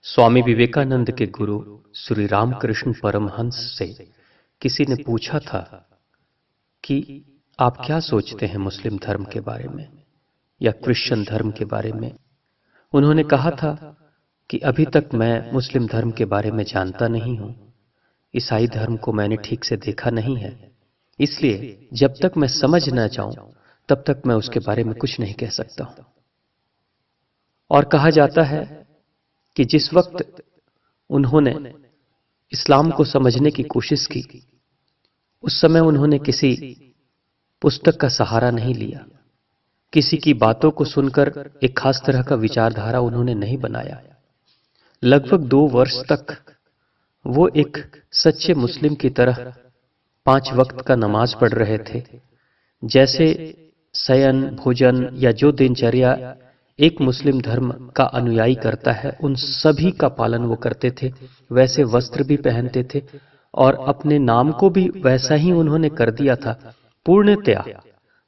स्वामी विवेकानंद के गुरु श्री रामकृष्ण परमहंस से किसी ने पूछा था कि आप क्या सोचते हैं मुस्लिम धर्म के बारे में या क्रिश्चियन धर्म के बारे में। उन्होंने कहा था कि अभी तक मैं मुस्लिम धर्म के बारे में जानता नहीं हूं, ईसाई धर्म को मैंने ठीक से देखा नहीं है, इसलिए जब तक मैं समझ न जाऊं तब तक मैं उसके बारे में कुछ नहीं कह सकता हूं। और कहा जाता है कि जिस वक्त उन्होंने इस्लाम को समझने की कोशिश की, उस समय उन्होंने किसी पुस्तक का सहारा नहीं लिया, किसी की बातों को सुनकर एक खास तरह का विचारधारा उन्होंने नहीं बनाया। लगभग 2 वर्ष तक वो एक सच्चे मुस्लिम की तरह 5 वक्त का नमाज पढ़ रहे थे। जैसे शयन, भोजन या जो दिनचर्या एक मुस्लिम धर्म का अनुयायी करता है, उन सभी का पालन वो करते थे। वैसे वस्त्र भी पहनते थे और अपने नाम को भी वैसा ही उन्होंने कर दिया था। पूर्णतया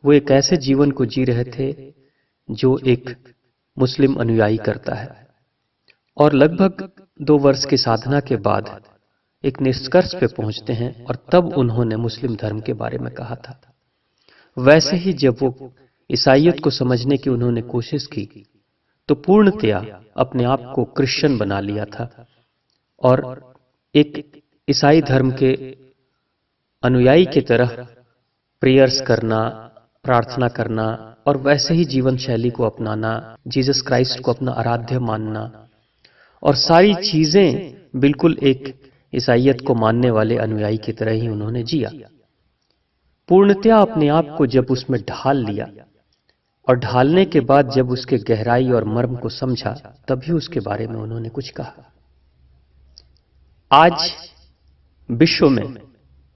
वो एक ऐसे जीवन को जी रहे थे जो एक मुस्लिम अनुयायी करता है। और लगभग 2 वर्ष की साधना के बाद एक निष्कर्ष पे पहुंचते हैं और तब उन्होंने मुस्लिम धर्म के बारे में कहा था। वैसे ही जब वो ईसाइयत को समझने की उन्होंने कोशिश की तो पूर्णतया अपने आप को क्रिश्चियन बना लिया था और एक ईसाई धर्म के अनुयायी की तरह प्रेयर्स करना, प्रार्थना करना और वैसे ही जीवन शैली को अपनाना, जीसस क्राइस्ट को अपना आराध्य मानना और सारी चीजें बिल्कुल एक ईसाइयत को मानने वाले अनुयायी की तरह ही उन्होंने जिया। पूर्णतया अपने आप को जब उसमें ढाल लिया और ढालने के बाद जब उसके गहराई और मर्म को समझा, तभी उसके बारे में उन्होंने कुछ कहा। आज विश्व में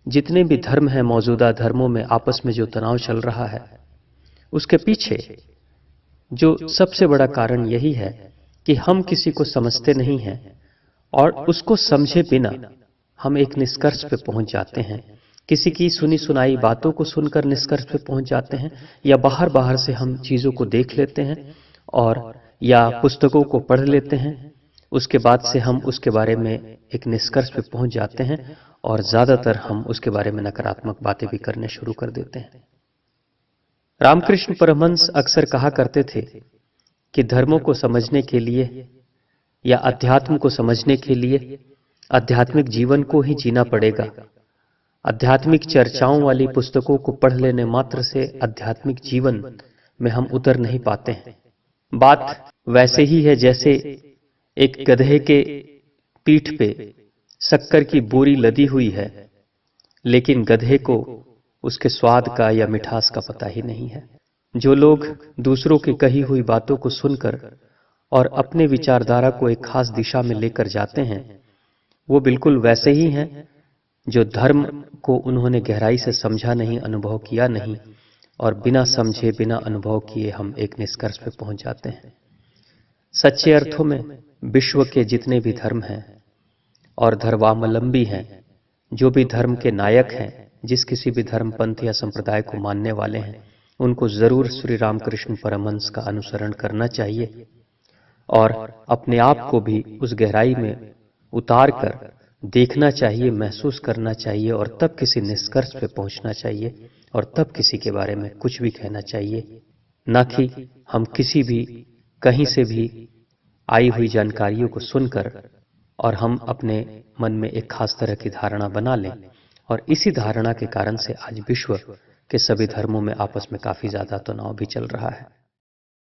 जितने भी धर्म हैं, मौजूदा धर्मों में आपस में जो तनाव चल रहा है, उसके पीछे जो सबसे बड़ा कारण यही है कि हम किसी को समझते नहीं हैं और उसको समझे बिना हम एक निष्कर्ष पे पहुंच जाते हैं। किसी की सुनी सुनाई बातों को सुनकर निष्कर्ष पे पहुंच जाते हैं या बाहर बाहर से हम चीजों को देख लेते हैं और या पुस्तकों को पढ़ लेते हैं। उसके बाद से हम उसके बारे में एक निष्कर्ष पे पहुंच जाते हैं और ज्यादातर हम उसके बारे में नकारात्मक बातें भी करने शुरू कर देते हैं। रामकृष्ण परमहंस अक्सर कहा करते थे कि धर्मों को समझने के लिए या अध्यात्म को समझने के लिए आध्यात्मिक जीवन को ही जीना पड़ेगा। आध्यात्मिक चर्चाओं वाली पुस्तकों को पढ़ लेने मात्र से आध्यात्मिक जीवन में हम उतर नहीं पाते हैं। बात वैसे ही है जैसे एक गधे के पीठ पे शक्कर की बोरी लदी हुई है, लेकिन गधे को उसके स्वाद का या मिठास का पता ही नहीं है। जो लोग दूसरों की कही हुई बातों को सुनकर और अपने विचारधारा को एक खास दिशा में लेकर जाते हैं, वो बिल्कुल वैसे ही हैं जो धर्म को उन्होंने गहराई से समझा नहीं, अनुभव किया नहीं और बिना समझे, बिना अनुभव किए हम एक निष्कर्ष पे पहुंच जाते हैं। सच्चे अर्थों में विश्व के जितने भी धर्म हैं और धर्मावलंबी हैं, जो भी धर्म के नायक हैं, जिस किसी भी धर्म, पंथ या संप्रदाय को मानने वाले हैं, उनको जरूर श्री रामकृष्ण परमहंस का अनुसरण करना चाहिए और अपने आप को भी उस गहराई में उतार कर देखना चाहिए, महसूस करना चाहिए और तब किसी निष्कर्ष पे पहुंचना चाहिए और तब किसी के बारे में कुछ भी कहना चाहिए, न कि हम किसी भी कहीं से भी आई हुई जानकारियों को सुनकर और हम अपने मन में एक खास तरह की धारणा बना लें। और इसी धारणा के कारण से आज विश्व के सभी धर्मों में आपस में काफी ज्यादा तनाव भी चल रहा है।